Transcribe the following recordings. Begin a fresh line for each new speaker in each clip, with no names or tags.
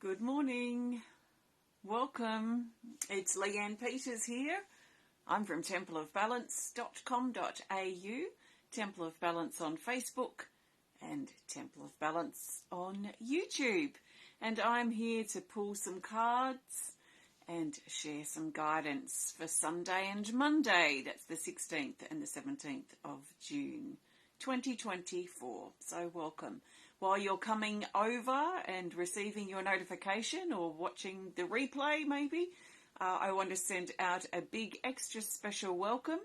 Good morning. Welcome. It's Leanne Peters here. I'm from templeofbalance.com.au, Temple of Balance on Facebook and Temple of Balance on YouTube. And I'm here to pull some cards and share some guidance for Sunday and Monday. That's the 16th and the 17th of June 2024. So welcome. While you're coming over and receiving your notification or watching the replay maybe, I want to send out a big extra special welcome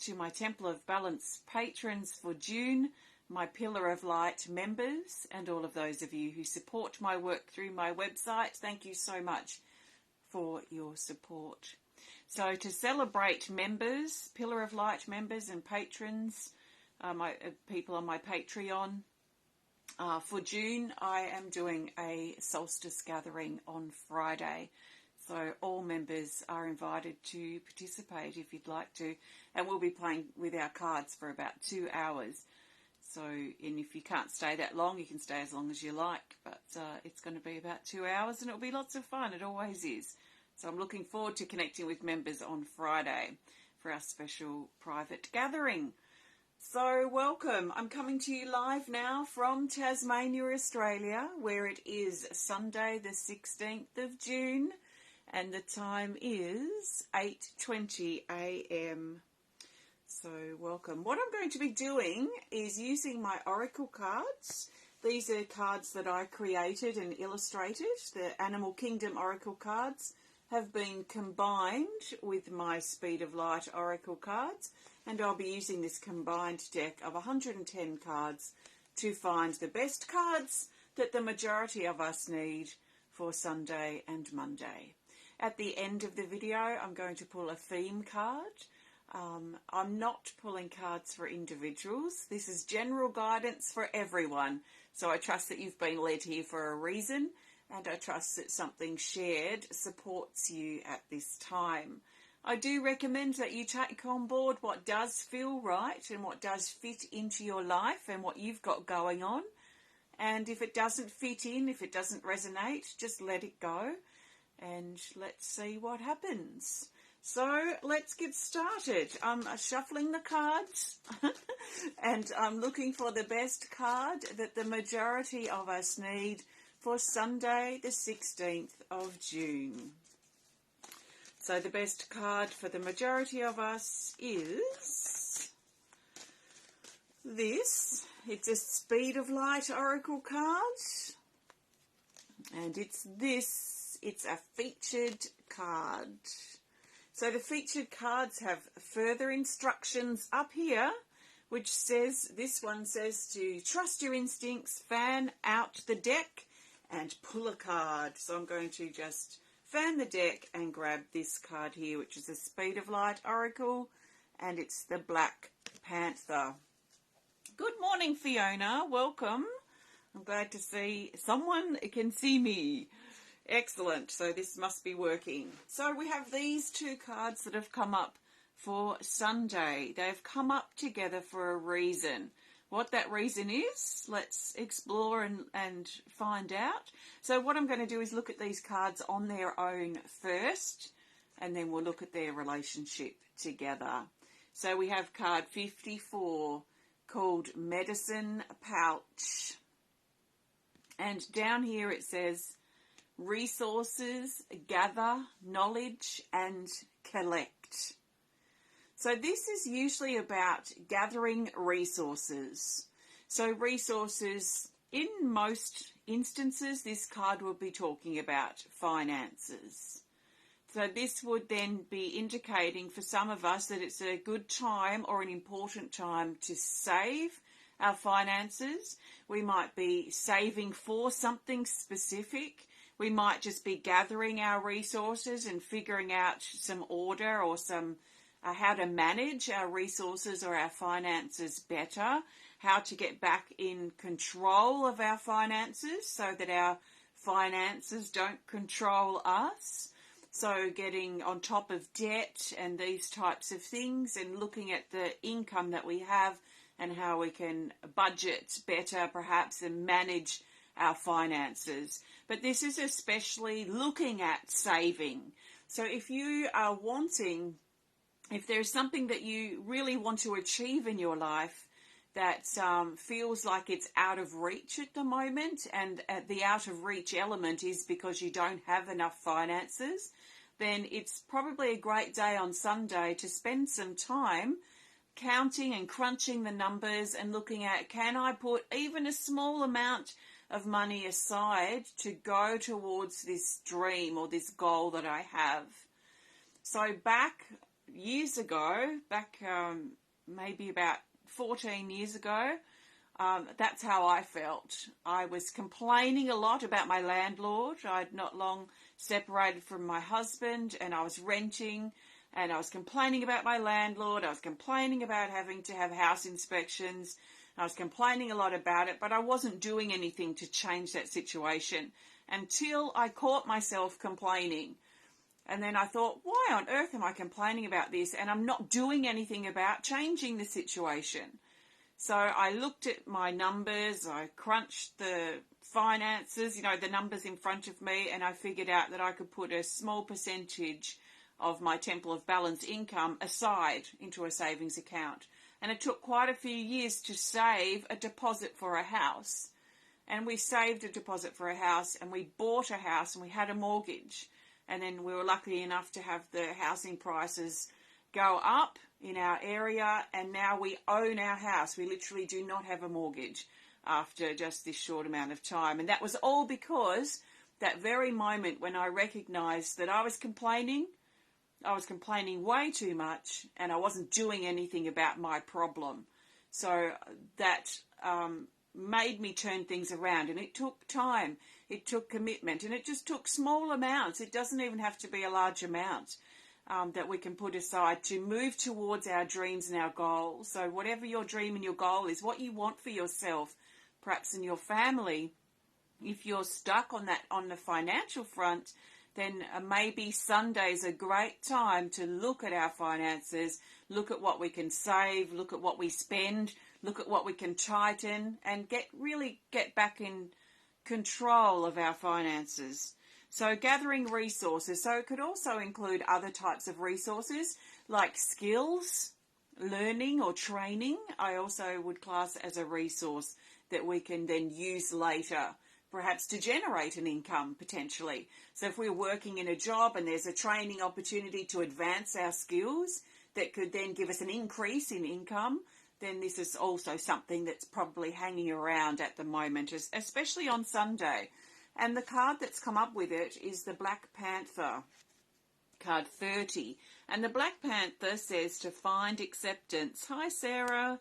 to my Temple of Balance patrons for June, my Pillar of Light members, and all of those of you who support my work through my website. Thank you so much for your support. So to celebrate members, Pillar of Light members and patrons, my people on my Patreon, for June, I am doing a solstice gathering on Friday. So all members are invited to participate if you'd like to. And we'll be playing with our cards for about 2 hours. So, and if you can't stay that long, you can stay as long as you like. But it's going to be about 2 hours and it'll be lots of fun. It always is. So I'm looking forward to connecting with members on Friday for our special private gathering. So welcome. I'm coming to you live now from Tasmania, Australia, where it is Sunday the 16th of June and the time is 8:20 a.m. So welcome. What I'm going to be doing is using my oracle cards. These are cards that I created and illustrated. The Animal Kingdom oracle cards have been combined with my Speed of Light oracle cards. And I'll be using this combined deck of 110 cards to find the best cards that the majority of us need for Sunday and Monday. At the end of the video, I'm going to pull a theme card. I'm not pulling cards for individuals. This is general guidance for everyone. So I trust that you've been led here for a reason, and I trust that something shared supports you at this time. I do recommend that you take on board what does feel right and what does fit into your life and what you've got going on. And if it doesn't fit in, if it doesn't resonate, just let it go and let's see what happens. So let's get started. I'm shuffling the cards and I'm looking for the best card that the majority of us need for Sunday the 16th of June. So the best card for the majority of us is this. It's a Speed of Light oracle card. And it's this. It's a featured card. So the featured cards have further instructions up here, which says, this one says to trust your instincts, fan out the deck and pull a card. So I'm going to just fan the deck and grab this card here, which is a Speed of Light oracle, and it's the Black Panther. Good morning, Fiona. Welcome. I'm glad to see someone can see me. Excellent. So this must be working. So we have these two cards that have come up for Sunday. They've come up together for a reason. What that reason is, let's explore and find out. So what I'm going to do is look at these cards on their own first, and then we'll look at their relationship together. So we have card 54 called Medicine Pouch. And down here it says, resources, gather, knowledge, and collect. So this is usually about gathering resources. So resources, in most instances, this card will be talking about finances. So this would then be indicating for some of us that it's a good time or an important time to save our finances. We might be saving for something specific. We might just be gathering our resources and figuring out some order or some how to manage our resources or our finances better, how to get back in control of our finances so that our finances don't control us. So getting on top of debt and these types of things and looking at the income that we have and how we can budget better perhaps and manage our finances. But this is especially looking at saving. So if you are wanting, if there's something that you really want to achieve in your life that feels like it's out of reach at the moment, and the out of reach element is because you don't have enough finances, then it's probably a great day on Sunday to spend some time counting and crunching the numbers and looking at, can I put even a small amount of money aside to go towards this dream or this goal that I have. So back years ago, maybe about 14 years ago, that's how I felt. I was complaining a lot about my landlord. I'd not long separated from my husband and I was renting, and I was complaining about my landlord. I was complaining about having to have house inspections. I was complaining a lot about it, but I wasn't doing anything to change that situation until I caught myself complaining. And then I thought, why on earth am I complaining about this? And I'm not doing anything about changing the situation. So I looked at my numbers, I crunched the finances, the numbers in front of me, and I figured out that I could put a small percentage of my Temple of Balance income aside into a savings account. And it took quite a few years to save a deposit for a house. And we saved a deposit for a house, and we bought a house, and we had a mortgage. And then we were lucky enough to have the housing prices go up in our area, and now we own our house. We literally do not have a mortgage after just this short amount of time. And that was all because that very moment when I recognised that I was complaining way too much, and I wasn't doing anything about my problem. So that made me turn things around, and it took time, it took commitment, and it just took small amounts. It doesn't even have to be a large amount that we can put aside to move towards our dreams and our goals. So whatever your dream and your goal is, what you want for yourself, perhaps in your family, if you're stuck on the financial front, then maybe Sunday's a great time to look at our finances, look at what we can save, look at what we spend, look at what we can tighten, and get back in control of our finances. So gathering resources. So it could also include other types of resources like skills, learning or training. I also would class as a resource that we can then use later, perhaps to generate an income potentially. So if we're working in a job and there's a training opportunity to advance our skills that could then give us an increase in income, then this is also something that's probably hanging around at the moment, especially on Sunday. And the card that's come up with it is the Black Panther, card 30. And the Black Panther says to find acceptance. Hi, Sarah.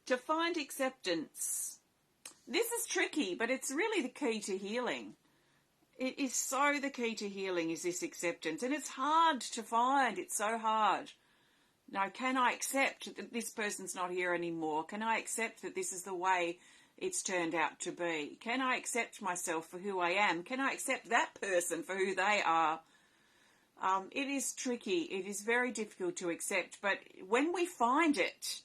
To find acceptance. This is tricky, but it's really the key to healing. It is so the key to healing is this acceptance. And it's hard to find. It's so hard. Now, can I accept that this person's not here anymore? Can I accept that this is the way it's turned out to be? Can I accept myself for who I am? Can I accept that person for who they are? It is tricky. It is very difficult to accept. But when we find it,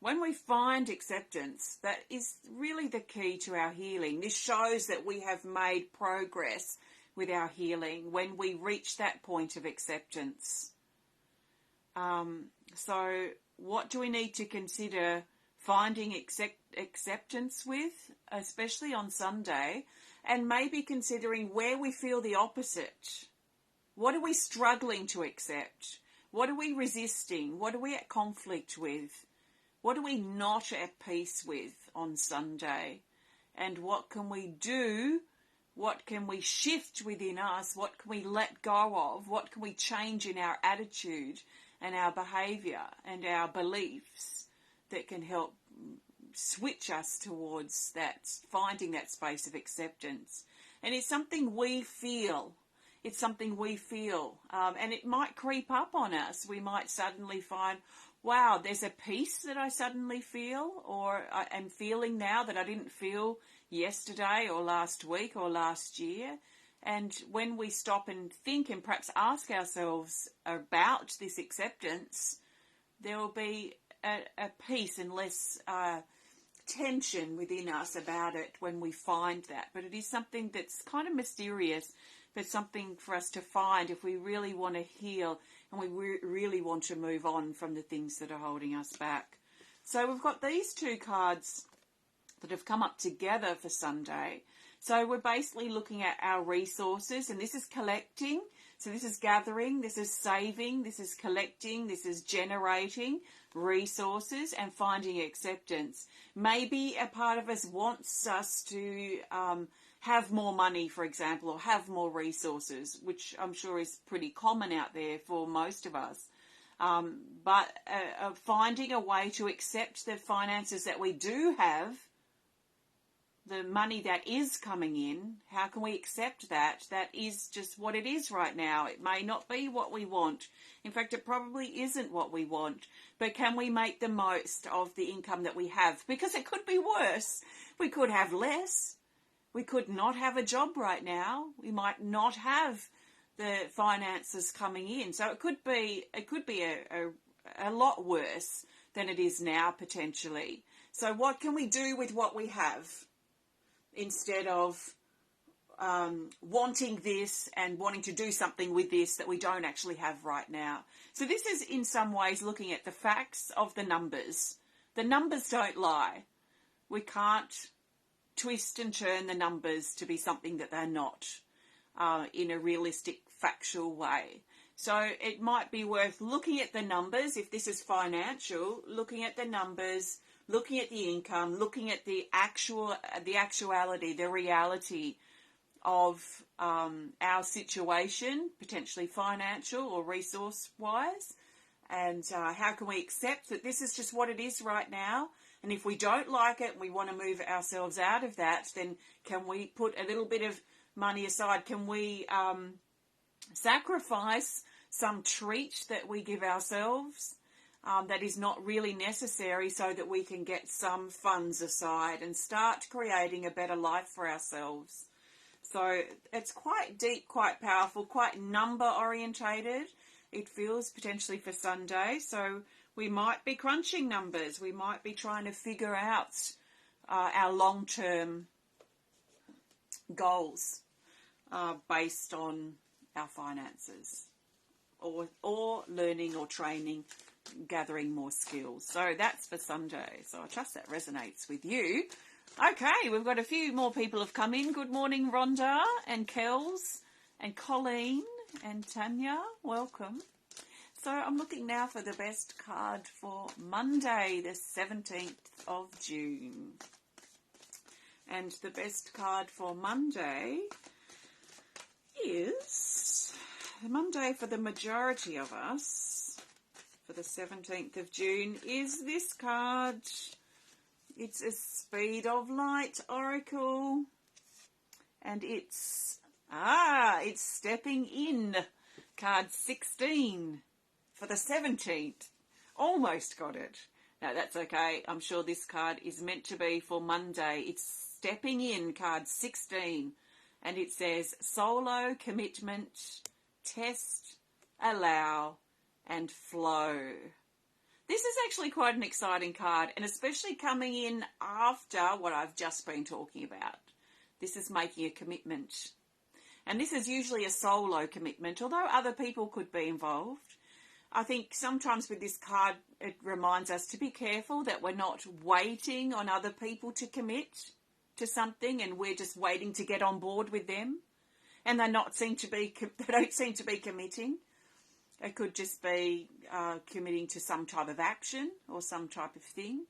when we find acceptance, that is really the key to our healing. This shows that we have made progress with our healing when we reach that point of acceptance. So what do we need to consider finding acceptance with, especially on Sunday, and maybe considering where we feel the opposite? What are we struggling to accept? What are we resisting? What are we at conflict with? What are we not at peace with on Sunday? And what can we do? What can we shift within us? What can we let go of? What can we change in our attitude and our behaviour and our beliefs that can help switch us towards that, finding that space of acceptance? And it's something we feel. It's something we feel. And it might creep up on us. We might suddenly find, wow, there's a peace that I suddenly feel, or I am feeling now that I didn't feel yesterday or last week or last year. And when we stop and think and perhaps ask ourselves about this acceptance, there will be a peace and less tension within us about it when we find that, but it is something that's kind of mysterious, but something for us to find if we really want to heal and we really want to move on from the things that are holding us back. So we've got these two cards that have come up together for Sunday. So we're basically looking at our resources, and this is collecting. So this is gathering, this is saving, this is collecting, this is generating resources and finding acceptance. Maybe a part of us wants us to have more money, for example, or have more resources, which I'm sure is pretty common out there for most of us. But finding a way to accept the finances that we do have, the money that is coming in, how can we accept that? That is just what it is right now. It may not be what we want. In fact, it probably isn't what we want. But can we make the most of the income that we have? Because it could be worse. We could have less. We could not have a job right now. We might not have the finances coming in. So it could be a lot worse than it is now, potentially. So what can we do with what we have, instead of wanting this and wanting to do something with this that we don't actually have right now? So this is in some ways looking at the facts of the numbers. The numbers don't lie. We can't twist and turn the numbers to be something that they're not in a realistic, factual way. So it might be worth looking at the numbers, if this is financial, looking at the numbers, looking at the income, looking at the actuality, the reality of our situation, potentially financial or resource-wise, and how can we accept that this is just what it is right now? And if we don't like it and we want to move ourselves out of that, then can we put a little bit of money aside? Can we sacrifice some treat that we give ourselves that is not really necessary, so that we can get some funds aside and start creating a better life for ourselves? So it's quite deep, quite powerful, quite number orientated. It feels potentially for Sunday. So we might be crunching numbers. We might be trying to figure out our long-term goals based on our finances, or learning or training, gathering more skills. So that's for Sunday. So I trust that resonates with you. Okay, we've got a few more people have come in. Good morning, Rhonda and Kels and Colleen and Tanya. Welcome. So I'm looking now for the best card for Monday, the 17th of June. And the best card for Monday is Monday for the majority of us, for the 17th of June, is this card. It's a Speed of Light Oracle, and it's Stepping In, card 16 for the 17th. Almost got it. No, that's okay. I'm sure this card is meant to be for Monday. It's Stepping In, card 16, and it says solo, commitment, test, allow, and flow. This is actually quite an exciting card, and especially coming in after what I've just been talking about. This is making a commitment. And this is usually a solo commitment, although other people could be involved. I think sometimes with this card, it reminds us to be careful that we're not waiting on other people to commit to something, and we're just waiting to get on board with them, and they don't seem to be committing. It could just be committing to some type of action or some type of thing.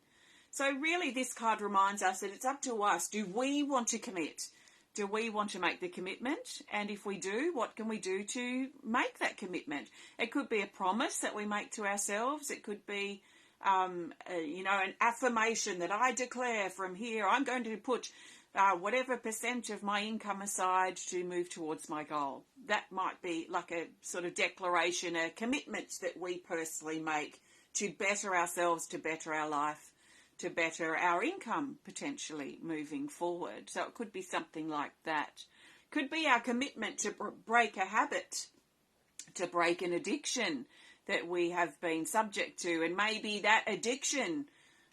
So really this card reminds us that it's up to us. Do we want to commit? Do we want to make the commitment? And if we do, what can we do to make that commitment? It could be a promise that we make to ourselves. It could be, an affirmation that I declare from here, I'm going to put whatever % of my income aside to move towards my goal. That might be like a sort of declaration, a commitment that we personally make to better ourselves, to better our life, to better our income potentially moving forward. So it could be something like that. Could be our commitment to break a habit, to break an addiction that we have been subject to, and maybe that addiction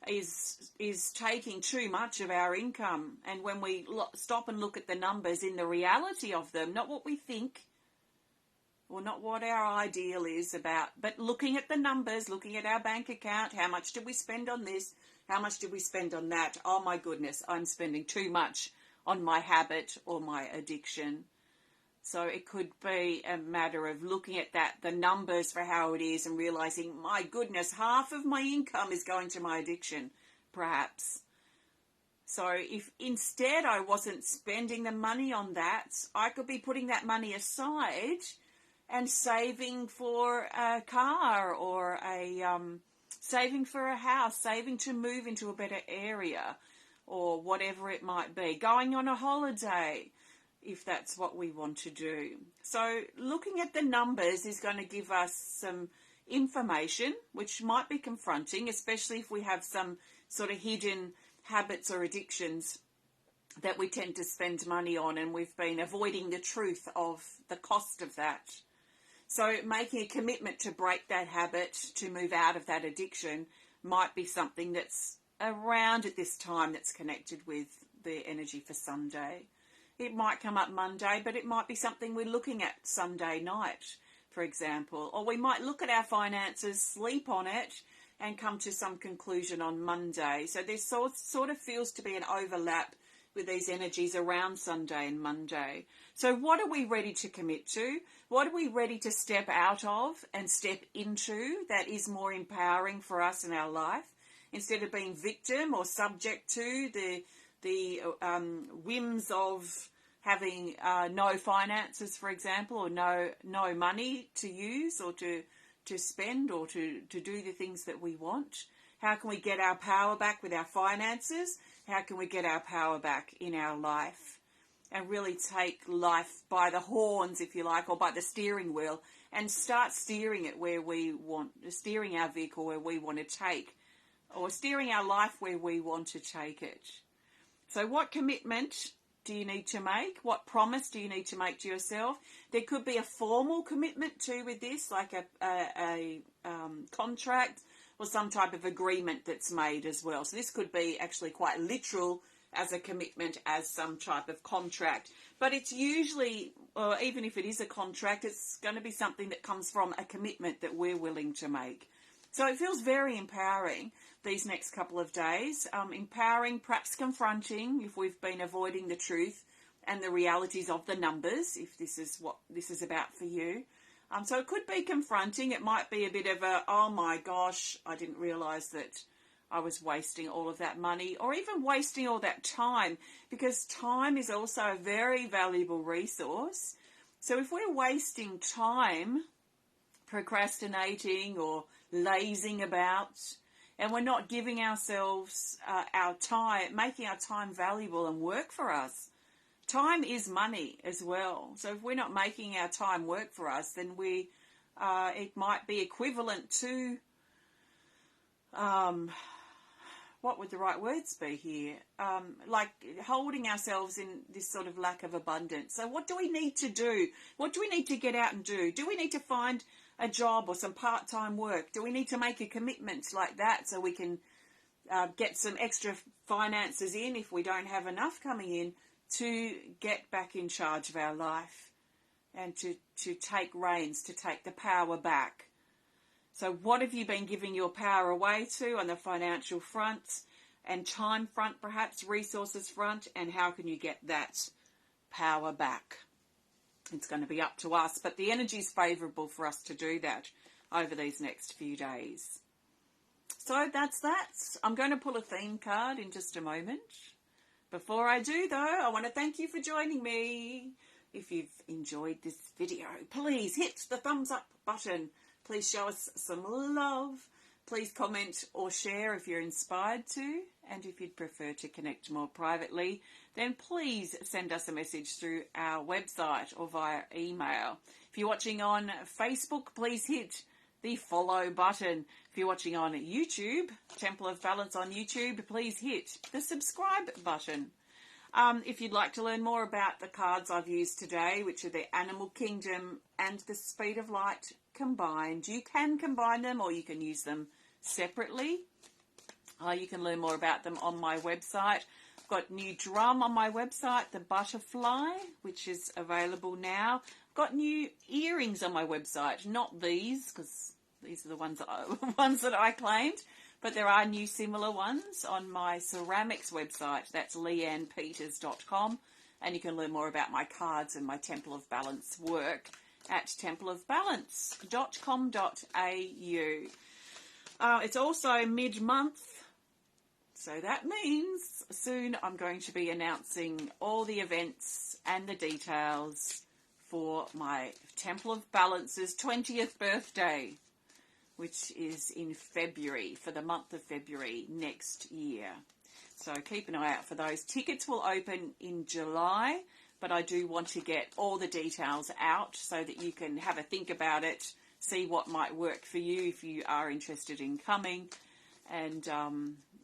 is taking too much of our income. And when we stop and look at the numbers in the reality of them, not what we think or not what our ideal is about, but looking at the numbers, looking at our bank account, how much did we spend on this, how much did we spend on that? Oh my goodness, I'm spending too much on my habit or my addiction. So it could be a matter of looking at the numbers for how it is, and realizing, my goodness, half of my income is going to my addiction, perhaps. So if instead I wasn't spending the money on that, I could be putting that money aside and saving for a car, or saving for a house, saving to move into a better area, or whatever it might be, going on a holiday, if that's what we want to do. So looking at the numbers is going to give us some information, which might be confronting, especially if we have some sort of hidden habits or addictions that we tend to spend money on, and we've been avoiding the truth of the cost of that. So making a commitment to break that habit, to move out of that addiction, might be something that's around at this time that's connected with the energy for Sunday. It might come up Monday, but it might be something we're looking at Sunday night, for example. Or we might look at our finances, sleep on it, and come to some conclusion on Monday. So there sort of feels to be an overlap with these energies around Sunday and Monday. So what are we ready to commit to? What are we ready to step out of and step into that is more empowering for us in our life, instead of being victim or subject to the whims of having no finances, for example, or no money to use or to spend, or to do the things that we want? How can we get our power back with our finances? How can we get our power back in our life and really take life by the horns, if you like, or by the steering wheel, and start steering it where we want, steering our vehicle where we want to take, or steering our life where we want to take it? So what commitment do you need to make? What promise do you need to make to yourself? There could be a formal commitment too with this, like a contract or some type of agreement that's made as well. So this could be actually quite literal as a commitment, as some type of contract. But it's usually, or even if it is a contract, it's going to be something that comes from a commitment that we're willing to make. So it feels very empowering these next couple of days. Empowering, perhaps confronting, if we've been avoiding the truth and the realities of the numbers, if this is what this is about for you. So it could be confronting. It might be a bit of a, oh my gosh, I didn't realise that I was wasting all of that money, or even wasting all that time, because time is also a very valuable resource. So if we're wasting time procrastinating or lazing about, and we're not giving ourselves our time, making our time valuable and work for us. Time is money as well. So if we're not making our time work for us, then it might be equivalent to, what would the right words be here? Like holding ourselves in this sort of lack of abundance. So what do we need to do? What do we need to get out and do? Do we need to find a job or some part-time work? Do we need to make a commitment like that so we can get some extra finances in if we don't have enough coming in, to get back in charge of our life and to take reins, to take the power back? So what have you been giving your power away to on the financial front and time front, perhaps resources front, and how can you get that power back? It's going to be up to us, but the energy is favourable for us to do that over these next few days. So that's that. I'm going to pull a theme card in just a moment. Before I do, though, I want to thank you for joining me. If you've enjoyed this video, please hit the thumbs up button. Please show us some love. Please comment or share if you're inspired to. And if you'd prefer to connect more privately, then please send us a message through our website or via email. If you're watching on Facebook, please hit the follow button. If you're watching on YouTube, Temple of Balance on YouTube, please hit the subscribe button. If you'd like to learn more about the cards I've used today, which are the Animal Kingdom and the Speed of Light combined, you can combine them or you can use them separately. You can learn more about them on my website. I've got new drum on my website, the Butterfly, which is available now. I've got new earrings on my website, not these, because these are the ones that I claimed, but there are new similar ones on my ceramics website. That's leannepeters.com, and you can learn more about my cards and my Temple of Balance work at templeofbalance.com.au. It's also mid-month, so that means soon I'm going to be announcing all the events and the details for my Temple of Balance's 20th birthday, which is in February, for the month of February next year. So keep an eye out for those. Tickets will open in July, but I do want to get all the details out so that you can have a think about it, see what might work for you if you are interested in coming, and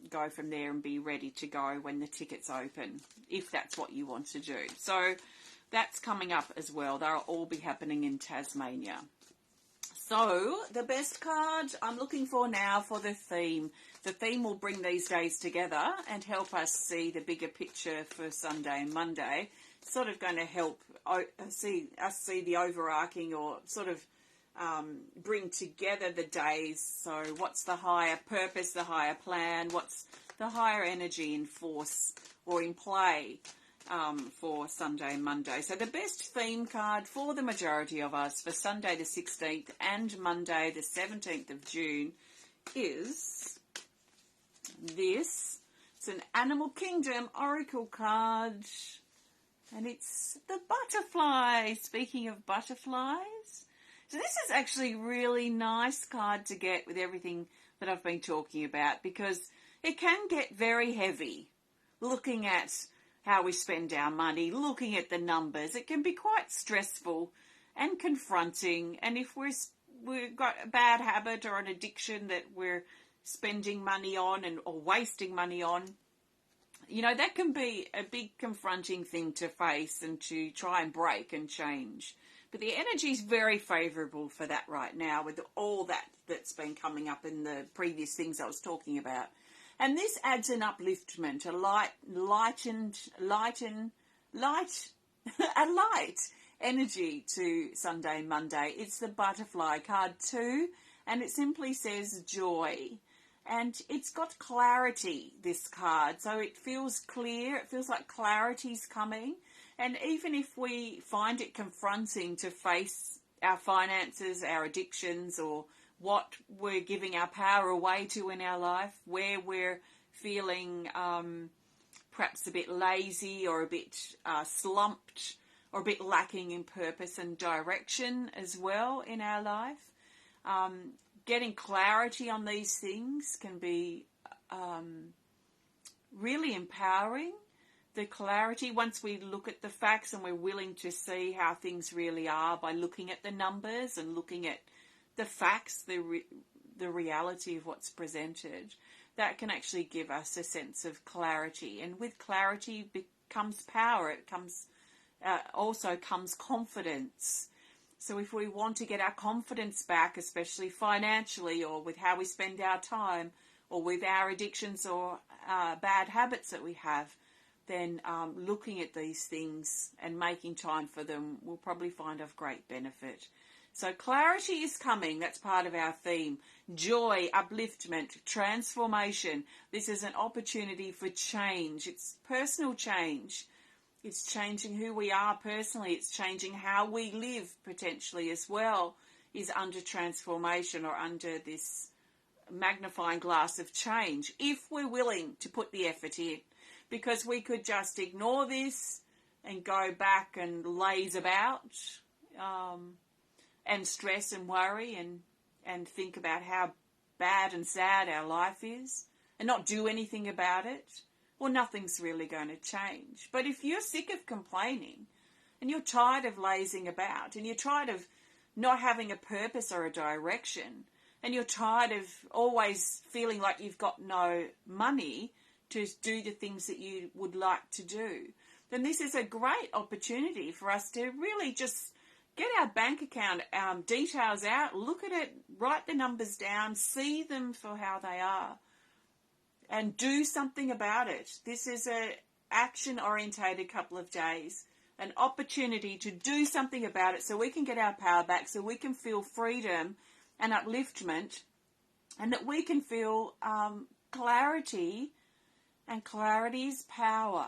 go from there and be ready to go when the tickets open, if that's what you want to do. So that's coming up as well. They'll all be happening in Tasmania. So the best card I'm looking for now for the theme. The theme will bring these days together and help us see the bigger picture for Sunday and Monday. It's sort of going to help see the overarching, or sort of bring together the days. So what's the higher purpose, the higher plan, what's the higher energy in force or in play for Sunday and Monday. So the best theme card for the majority of us for Sunday the 16th and Monday the 17th of June is this. It's an Animal Kingdom Oracle card, and it's the butterfly. Speaking of butterflies, so this is actually a really nice card to get with everything that I've been talking about, because it can get very heavy looking at how we spend our money, looking at the numbers. It can be quite stressful and confronting, and if we've got a bad habit or an addiction that we're spending money on or wasting money on, you know, that can be a big confronting thing to face and to try and break and change. But the energy is very favourable for that right now, with all that's been coming up in the previous things I was talking about. And this adds an upliftment, a light energy to Sunday, Monday. It's the butterfly card too, and it simply says joy. And it's got clarity, this card. So it feels clear, it feels like clarity's coming. And even if we find it confronting to face our finances, our addictions, or what we're giving our power away to in our life, where we're feeling perhaps a bit lazy or a bit slumped or a bit lacking in purpose and direction as well in our life, getting clarity on these things can be really empowering. The clarity, once we look at the facts and we're willing to see how things really are by looking at the numbers and looking at the facts, the reality of what's presented, that can actually give us a sense of clarity. And with clarity comes power. It comes also comes confidence. So if we want to get our confidence back, especially financially, or with how we spend our time, or with our addictions or bad habits that we have, then looking at these things and making time for them will probably find of great benefit. So clarity is coming. That's part of our theme. Joy, upliftment, transformation. This is an opportunity for change. It's personal change. It's changing who we are personally. It's changing how we live potentially as well, is under transformation or under this magnifying glass of change, if we're willing to put the effort in. Because we could just ignore this and go back and laze about and stress and worry and think about how bad and sad our life is and not do anything about it. Well, nothing's really going to change. But if you're sick of complaining and you're tired of lazing about and you're tired of not having a purpose or a direction and you're tired of always feeling like you've got no money to do the things that you would like to do, then this is a great opportunity for us to really just get our bank account details out, look at it, write the numbers down, see them for how they are, and do something about it. This is a action-orientated couple of days, an opportunity to do something about it so we can get our power back, so we can feel freedom and upliftment, and that we can feel clarity, and clarity's power.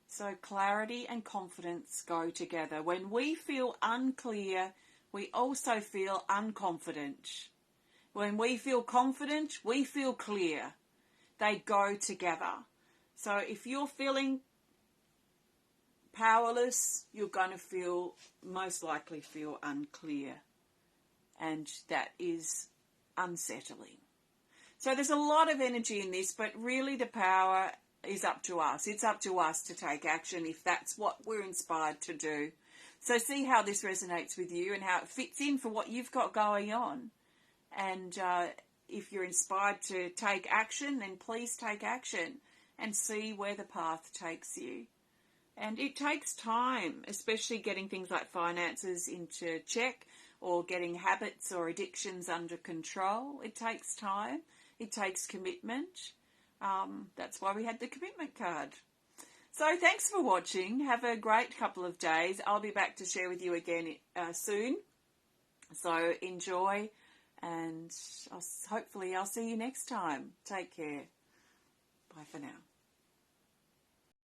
So clarity and confidence go together. When we feel unclear, we also feel unconfident. When we feel confident, we feel clear. They go together. So if you're feeling powerless, you're going to most likely feel unclear. And that is unsettling. So there's a lot of energy in this, but really the power is up to us. It's up to us to take action if that's what we're inspired to do. So see how this resonates with you and how it fits in for what you've got going on. And if you're inspired to take action, then please take action and see where the path takes you. And it takes time, especially getting things like finances into check or getting habits or addictions under control. It takes time. It takes commitment. That's why we had the commitment card. So thanks for watching. Have a great couple of days. I'll be back to share with you again soon. So enjoy, and hopefully I'll see you next time. Take care. Bye for now.